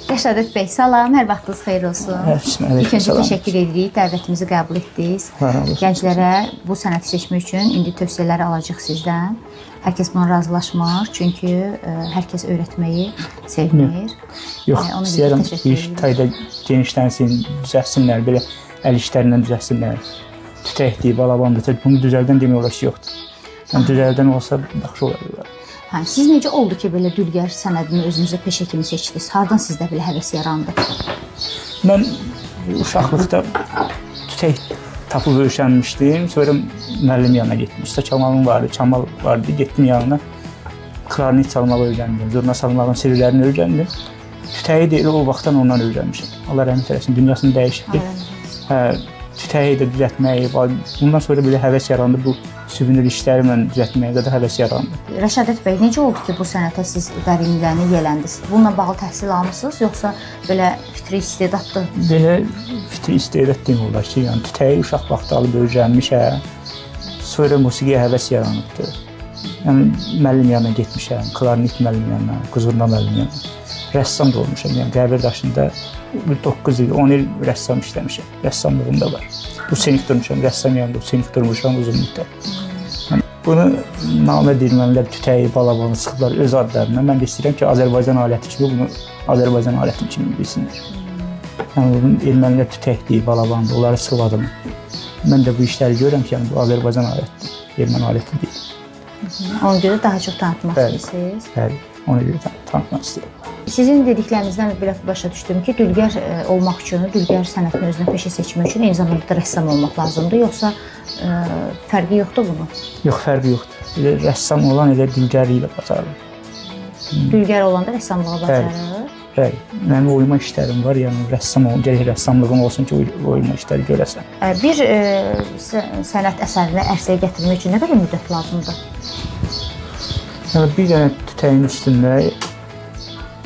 Rəşadət bəy, salam, hər vaxtınız xeyir olsun. İlk öncə təşəkkür edirik, dəvətimizi qəbul etdiniz. Gənclərə bu sənəti seçmək üçün indi tövsiyələri alacaq sizdən. Hər kəs buna razılaşmır, çünki hər kəs öyrətməyi sevmir. Yox, istəyirəm iş tayda genişlənsin, düzəlsinlər, belə əl işlərindən düzəlsinlər. Tütəkdir, balabandır, bunu düzəldən demək olar ki, yoxdur. Yəni, düzəldən olsa, yaxşı olar. Siz necə oldu ki, belə dülgər sənədini özünüzə peşə kimi seçdiniz? Hardan sizdə belə həvəs yarandı? Mən uşaqlıqda tütək tapıb öyrənmişdim. Sonra müəllim yanına getdim. Usta Kamalım vardı, Kamal vardı. Getdim yanına. Klarnet çalmağı öyrəndim. Zurna salmağın sirlərini öyrəndim. Tütəyi də elə o vaxtdan ondan öyrənmişim. Allah rəhmət eləsin, dünyasını dəyişdi. Tütəyi də düzəltməyi, bundan sonra belə həvəs yarandı. Bu sübünür işlərimlə düzəltməyə qədər həvəs yarandı. Rəşadət bəy, necə oldu ki, bu sənətə siz dərinliklərini yələndiniz? Bununla bağlı təhsil almısınız, yoxsa belə fitri istedadlı? Belə fitri istedad demək olar ki, yəni tütəyi uşaq vaxtı alıb öyrənmişəm. Sonra musiqiyə həvəs yaranıbdı. Yəni müəllim yanına getmişəm, klarnet müəllim yanına, quzurna müəllim yanına. Rəssam da olmuşam, yəni Qəbir daşında 9 il, 10 il rəssam işləmişəm. Rəssamlığım da var. Bu sinif durmuşam, rəssam yanında bu sinif durmuşam uzun müddət. Yəni, bunu namə dilmənlər tütəyi, balabanı sıxıblar öz adlarına. Mən də istəyirəm ki, Azərbaycan aləti kimi bunu Azərbaycan aləti kimi bilsinlər. Yəni, bunun ermənilər tütəkdir, balabandır, onları sıxıladım. Mən də bu işləri görürəm ki, yəni, bu Azərbaycan alətidir, erməni aləti deyil. Ona görə daha çox tanıtmaq istəyirsiniz? Bəli, ona görə tanıtmaq istəyirəm. Sizin dediklərinizdən belə başa düşdüm ki, dülgər olmaq üçün, dülgər sənətini özünə peşə seçmək üçün eyni zamanda da rəssam olmaq lazımdır, yoxsa fərqi yoxdur bunun? Yox, fərqi yoxdur. Elə rəssam olan elə dülgərliyi ilə bacarır. Dülgər olanda rəssamlığa bacarır? Bəli. Mənim oyma işlərim var, yəni rəssam olun, gərək rəssamlığım olsun ki, oyma işləri görəsən. Bir sənət əsərini ərsəyə gətirmək üçün nə qədər müddət lazımdır? Bir dənə tütəyin üstündə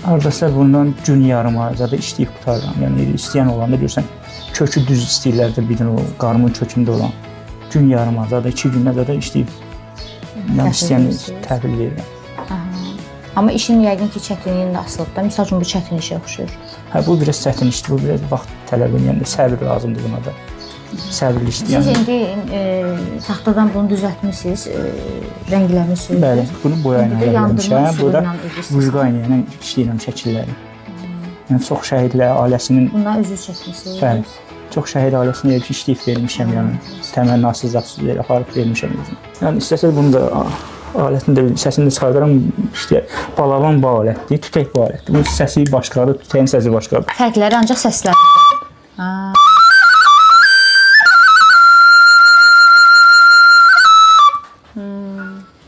hardasa bundan gün yarım ayda işləyib qutarıram. Yəni istəyən olanda görürsən, kökü düz istəyirlər də bir dənə o qarmın kökündə olan gün yarım ayda, 2 gündə də işləyib. Yəni istəyən təhvil verirəm. Amma işin yəqin ki, çətinliyindən də asılıdır da. Misal üçün bu çətin işə oxşuyur. Hə, bu biraz çətin işdir, bu biraz vaxt tələb edir, yəni səbir lazımdır buna da. Səbirli işdir. Siz indi taxtadan bunu düzəltmisiniz, rəngləmisiniz. Bəli, bunu boya ilə rəngləmişəm. Burada vurqa ilə işləyirəm şəkilləri. Yəni çox şəhidlər ailəsinin... Bundan özünüz çəkmisiniz? Bəli, çox şəhid ailəsinin işləyib vermişəm, yəni təmənnasız, zatsız aparıb vermişəm özüm. Yəni istəsəz bunu da alətini də səsini də çıxardaram, işte balaban bu alətdir, tütək bu alətdir. Bunun səsi başqadır, tütəyin səsi başqadır. Fərqləri ancaq səslərdir.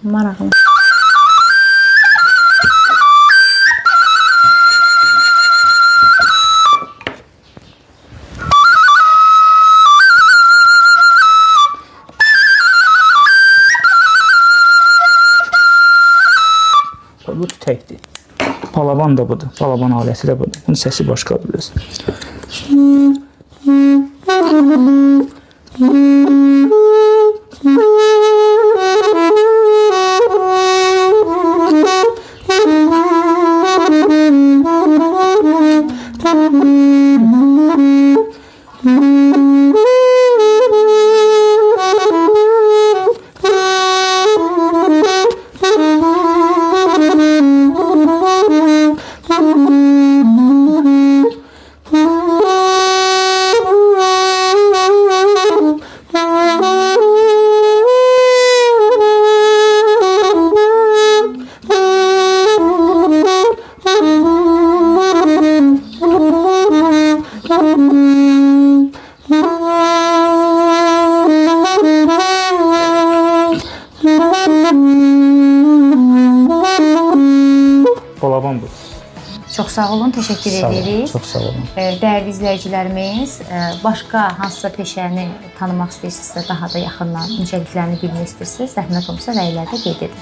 Maraqlı. Bu tütəkdir. Balaban da budur. Balaban aləti də budur. Bunun səsi başqadır biraz. Balaban bu. Çox sağ olun, təşəkkür edirik. Çox sağ olun. Dəyərli izləyicilərimiz, başqa hansısa peşəni tanımaq istəyirsinizsə, daha da yaxından incəliklərini bilmək istəyirsinizsə, zəhmət olmasa rəylərdə qeyd edin.